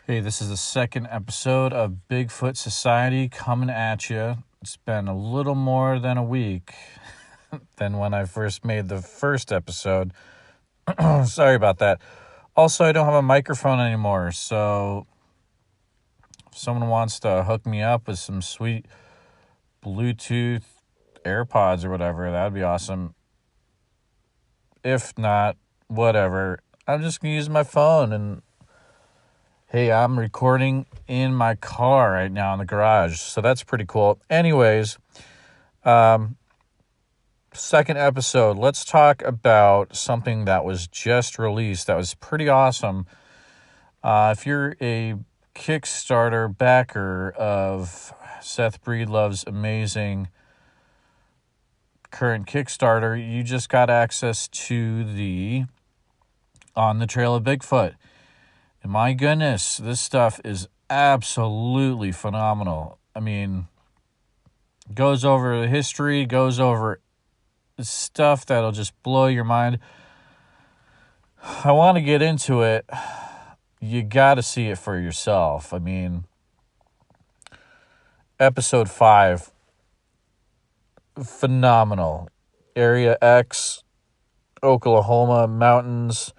Hey, this is the second episode of Bigfoot Society coming at you. It's been a little more than a week than when I first made the first episode. Sorry about that. Also, I don't have a microphone anymore, so if someone wants to hook me up with some sweet Bluetooth AirPods or whatever, that'd be awesome. If not, whatever. I'm just going to use my phone and hey, I'm recording in my car right now in the garage, so that's pretty cool. Anyways, second episode, let's talk about something that was just released that was pretty awesome. If you're a Kickstarter backer of Seth Breedlove's amazing current Kickstarter, you just got access to the On the Trail of Bigfoot. And my goodness, this stuff is absolutely phenomenal. I mean, goes over the history, goes over stuff that'll just blow your mind. I want to get into it. You got to see it for yourself. I mean, episode 5, phenomenal. Area X, Oklahoma mountains.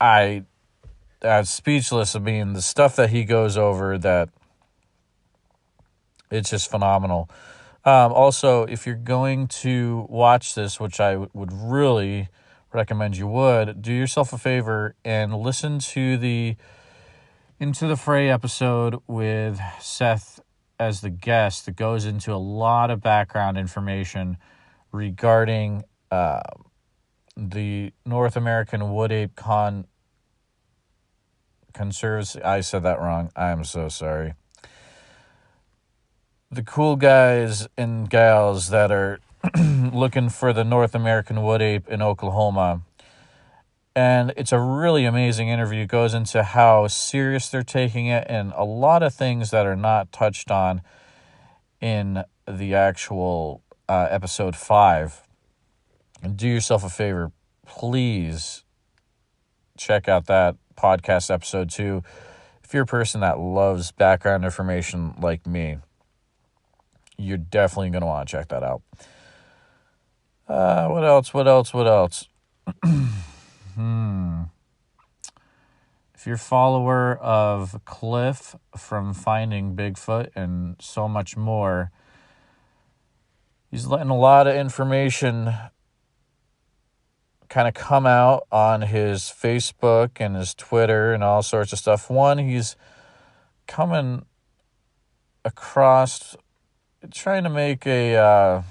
I'm speechless. I mean, the stuff that he goes over, that it's just phenomenal. Also, if you're going to watch this, which I would really recommend you would, do yourself a favor and listen to the Into the Fray episode with Seth as the guest that goes into a lot of background information regarding the North American Wood Ape Conservancy. I said that wrong. I'm so sorry. The cool guys and gals that are looking for the North American Wood Ape in Oklahoma. And it's a really amazing interview. It goes into how serious they're taking it and a lot of things that are not touched on in the actual episode 5. And do yourself a favor, please check out that podcast episode 2 if you're a person that loves background information like me. You're definitely going to want to check that out. What else? If you're a follower of Cliff from Finding Bigfoot and so much more, he's letting a lot of information kind of come out on his Facebook and his Twitter and all sorts of stuff. One, he's coming across trying to make a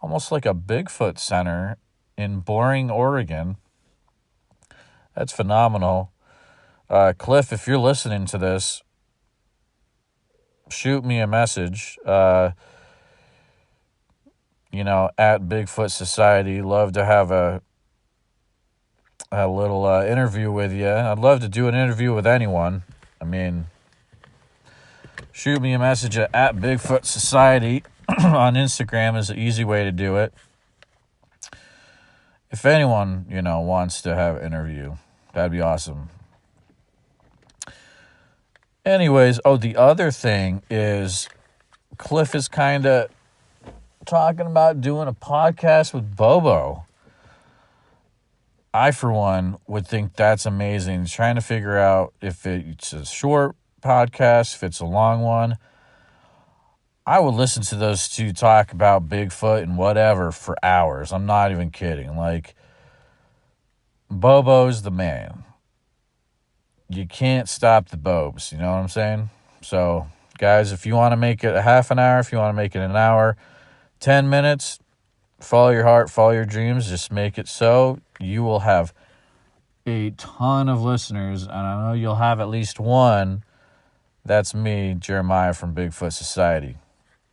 almost like a Bigfoot center in Boring, Oregon. That's phenomenal. Cliff, if you're listening to this, shoot me a message. At Bigfoot Society. Love to have a little interview with you. I'd love to do an interview with anyone. I mean, shoot me a message at Bigfoot Society on Instagram is an easy way to do it. If anyone, wants to have an interview, that'd be awesome. Anyways, the other thing is Cliff is kind of talking about doing a podcast with Bobo. I, for one, would think that's amazing. He's trying to figure out if it's a short podcast, if it's a long one. I would listen to those two talk about Bigfoot and whatever for hours. I'm not even kidding. Like, Bobo's the man. You can't stop the Bobs, you know what I'm saying? So, guys, if you want to make it a half an hour, if you want to make it an hour, 10 minutes, follow your heart, follow your dreams, just make it so. You will have a ton of listeners, and I know you'll have at least one. That's me, Jeremiah from Bigfoot Society.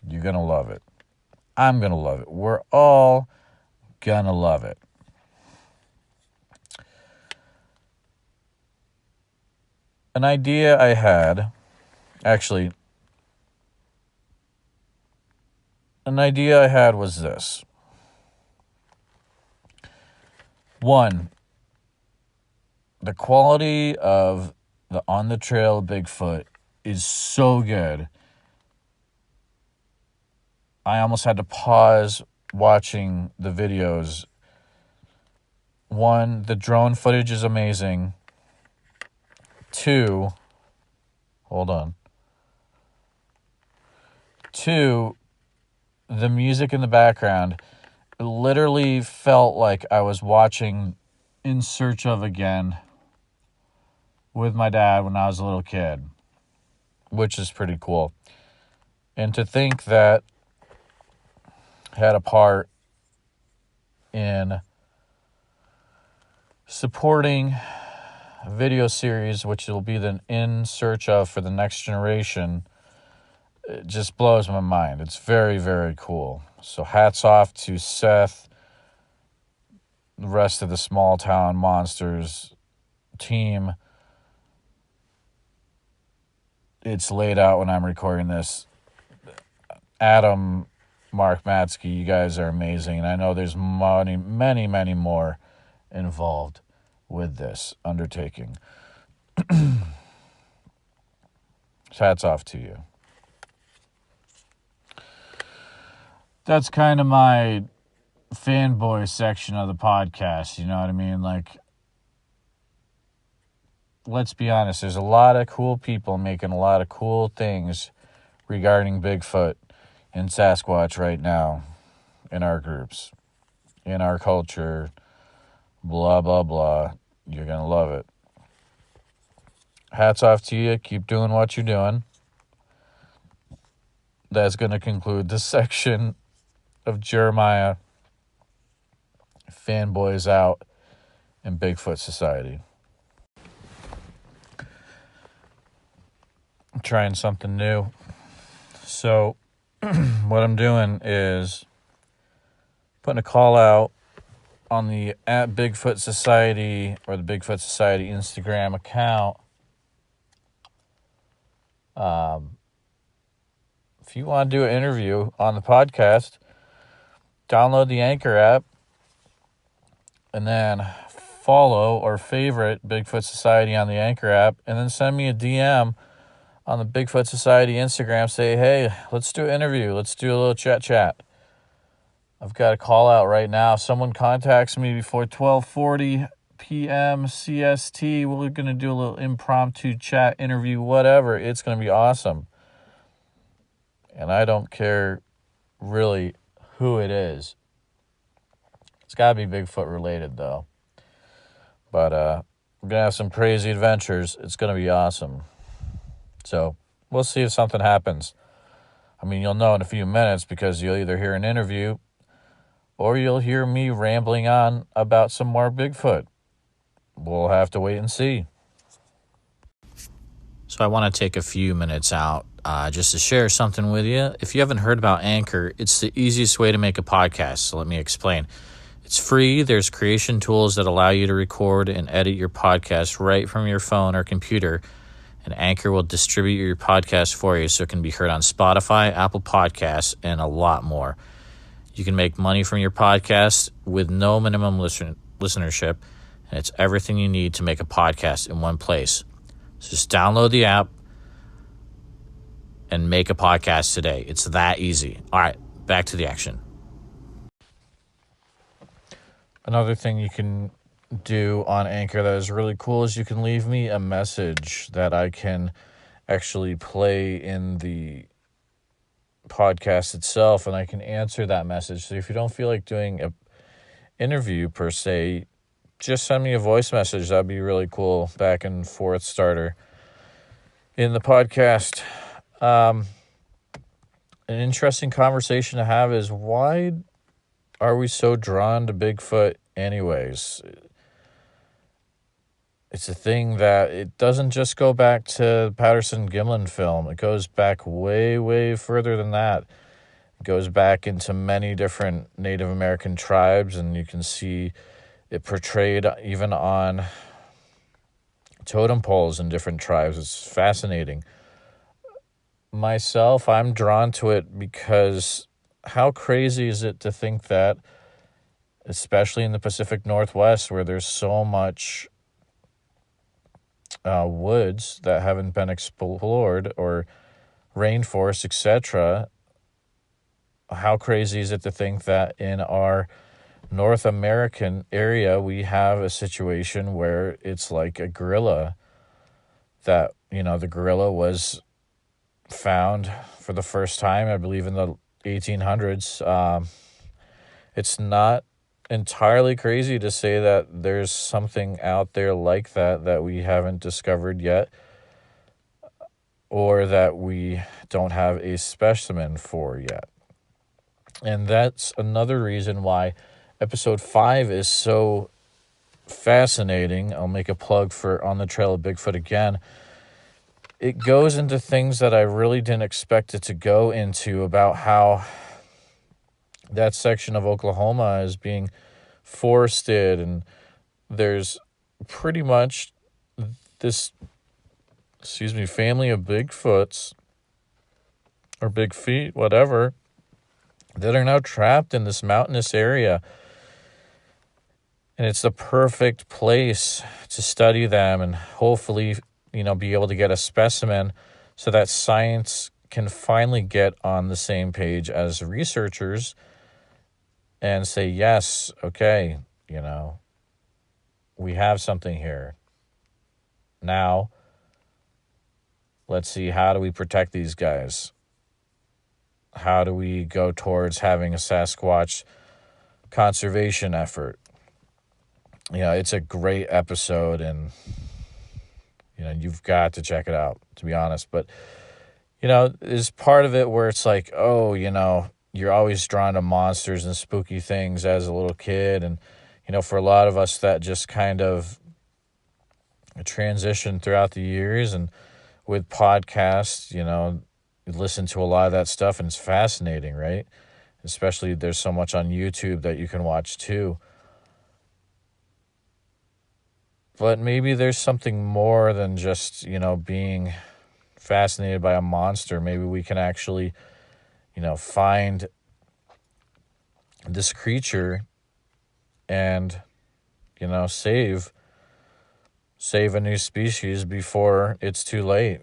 You're going to love it. I'm going to love it. We're all going to love it. An idea I had was this. One, the quality of the on the trail Bigfoot is so good. I almost had to pause watching the videos. One, the drone footage is amazing. Two, hold on. Two, the music in the background, it literally felt like I was watching In Search of again with my dad when I was a little kid, which is pretty cool. And to think that I had a part in supporting a video series, which will be the In Search of for the next generation, it just blows my mind. It's very, very cool. So hats off to Seth, the rest of the Small Town Monsters team. It's laid out when I'm recording this. Adam, Mark Matsky, you guys are amazing. And I know there's many, many, many more involved with this undertaking. Hats off to you. That's kind of my fanboy section of the podcast, you know what I mean? Like, let's be honest, there's a lot of cool people making a lot of cool things regarding Bigfoot and Sasquatch right now in our groups, in our culture, blah, blah, blah. You're going to love it. Hats off to you. Keep doing what you're doing. That's going to conclude this section of Jeremiah Fanboys Out in Bigfoot Society. I'm trying something new. So what I'm doing is putting a call out on the at Bigfoot Society or the Bigfoot Society Instagram account. If you want to do an interview on the podcast, download the Anchor app and then follow or favorite Bigfoot Society on the Anchor app, and then send me a DM on the Bigfoot Society Instagram. Say, hey, let's do an interview. Let's do a little chat. I've got a call out right now. If someone contacts me before 12:40 p.m. CST, we're going to do a little impromptu chat interview, whatever. It's going to be awesome. And I don't care really who it is. It's got to be Bigfoot related, though. But we're going to have some crazy adventures. It's going to be awesome. So we'll see if something happens. I mean, you'll know in a few minutes because you'll either hear an interview or you'll hear me rambling on about some more Bigfoot. We'll have to wait and see. So I want to take a few minutes out just to share something with you. If you haven't heard about Anchor, it's the easiest way to make a podcast. So let me explain. It's free. There's creation tools that allow you to record and edit your podcast right from your phone or computer. And Anchor will distribute your podcast for you so it can be heard on Spotify, Apple Podcasts, and a lot more. You can make money from your podcast with no minimum listenership, and it's everything you need to make a podcast in one place. So just download the app and make a podcast today. It's that easy. All right, back to the action. Another thing you can do on Anchor that is really cool is you can leave me a message that I can actually play in the podcast itself, and I can answer that message. So if you don't feel like doing an interview per se, just send me a voice message. That'd be really cool. Back and forth starter in the podcast. An interesting conversation to have is, why are we so drawn to Bigfoot anyways? It's a thing that it doesn't just go back to the Patterson-Gimlin film. It goes back way, way further than that. It goes back into many different Native American tribes, and you can see it portrayed even on totem poles in different tribes. It's fascinating. Myself, I'm drawn to it because how crazy is it to think that, especially in the Pacific Northwest, where there's so much woods that haven't been explored, or rainforests, etc. How crazy is it to think that in our North American area we have a situation where it's like a gorilla, that, the gorilla was found for the first time, I believe, in the 1800s. It's not entirely crazy to say that there's something out there like that we haven't discovered yet, or that we don't have a specimen for yet. And that's another reason why episode 5 is so fascinating. I'll make a plug for On the Trail of Bigfoot again. It goes into things that I really didn't expect it to go into, about how that section of Oklahoma is being forested, and there's pretty much this, family of Bigfoots, or Big Feet, whatever, that are now trapped in this mountainous area. And it's the perfect place to study them, and hopefully, be able to get a specimen so that science can finally get on the same page as researchers and say, yes, okay, we have something here. Now, let's see, how do we protect these guys? How do we go towards having a Sasquatch conservation effort? It's a great episode, and you've got to check it out, to be honest. But there's part of it where it's like, oh, you're always drawn to monsters and spooky things as a little kid, and for a lot of us that just kind of transitioned throughout the years, and with podcasts, you listen to a lot of that stuff, and it's fascinating, right? Especially there's so much on YouTube that you can watch too. But maybe there's something more than just, being fascinated by a monster. Maybe we can actually, find this creature and, save a new species before it's too late,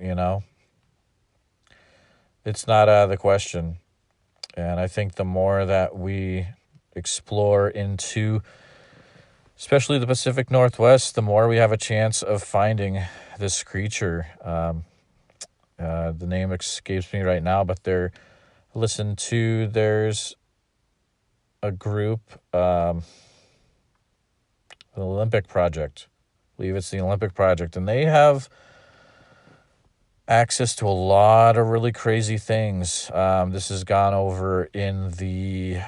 It's not out of the question. And I think the more that we explore into, especially the Pacific Northwest, the more we have a chance of finding this creature. The name escapes me right now, but there's a group, the Olympic Project. I believe it's the Olympic Project, and they have access to a lot of really crazy things. This has gone over in the,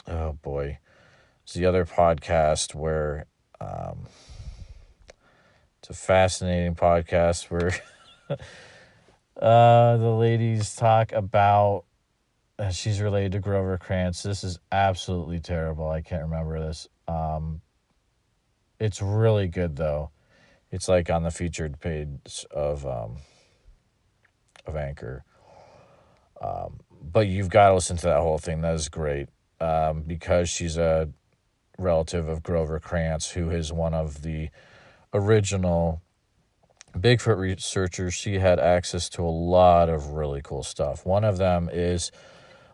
oh boy, it's the other podcast where, it's a fascinating podcast where the ladies talk about, she's related to Grover Krantz. This is absolutely terrible. I can't remember this. It's really good though. It's like on the featured page of Anchor. But you've got to listen to that whole thing. That is great. Because she's a relative of Grover Krantz, who is one of the original Bigfoot researchers. She had access to a lot of really cool stuff. One of them is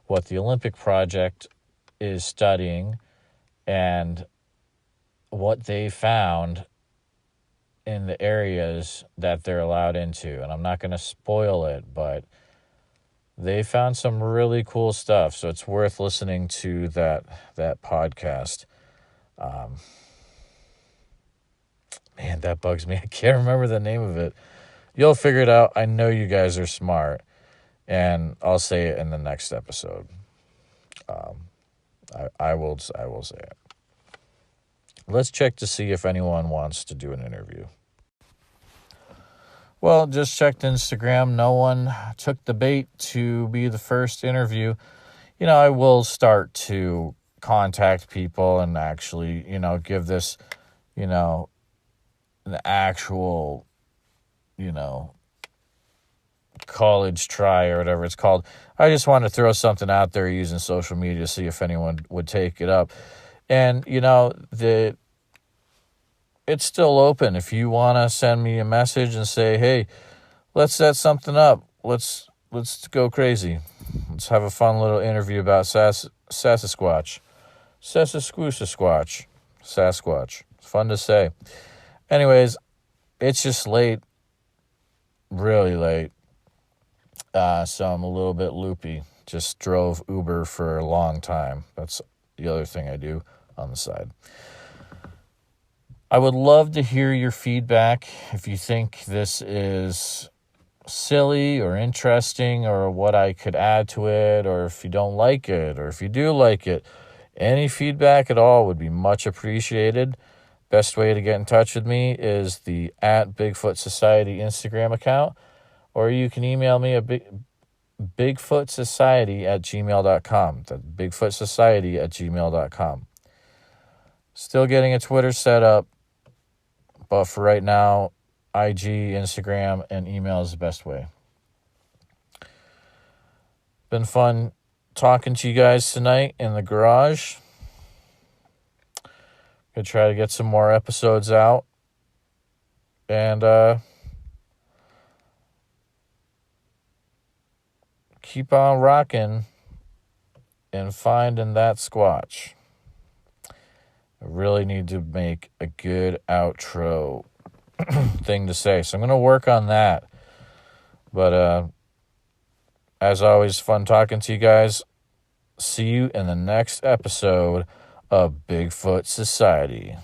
what the Olympic Project is studying, and what they found in the areas that they're allowed into. And I'm not going to spoil it, but they found some really cool stuff. So it's worth listening to that podcast. Man, that bugs me. I can't remember the name of it. You'll figure it out. I know you guys are smart, and I'll say it in the next episode. I will say it. Let's check to see if anyone wants to do an interview. Well, just checked Instagram. No one took the bait to be the first interview. I will start to contact people and actually, give this, an actual, college try or whatever it's called. I just want to throw something out there using social media to see if anyone would take it up. And, it's still open. If you want to send me a message and say, hey, let's set something up. Let's go crazy. Let's have a fun little interview about Sasquatch. Sasquatch. Sasquatch. It's fun to say. Anyways, it's just late. Really late. So I'm a little bit loopy. Just drove Uber for a long time. That's the other thing I do on the side. I would love to hear your feedback if you think this is silly or interesting or what I could add to it, or if you don't like it, or if you do like it. Any feedback at all would be much appreciated. Best way to get in touch with me is the @Bigfoot Society Instagram account, or you can email me at bigfootsociety@gmail.com. That's bigfootsociety@gmail.com. Still getting a Twitter set up, but for right now, IG, Instagram, and email is the best way. Been fun talking to you guys tonight in the garage. Gonna try to get some more episodes out. And keep on rocking and finding that Squatch. I really need to make a good outro thing to say, so I'm going to work on that. But as always, fun talking to you guys. See you in the next episode of Bigfoot Society.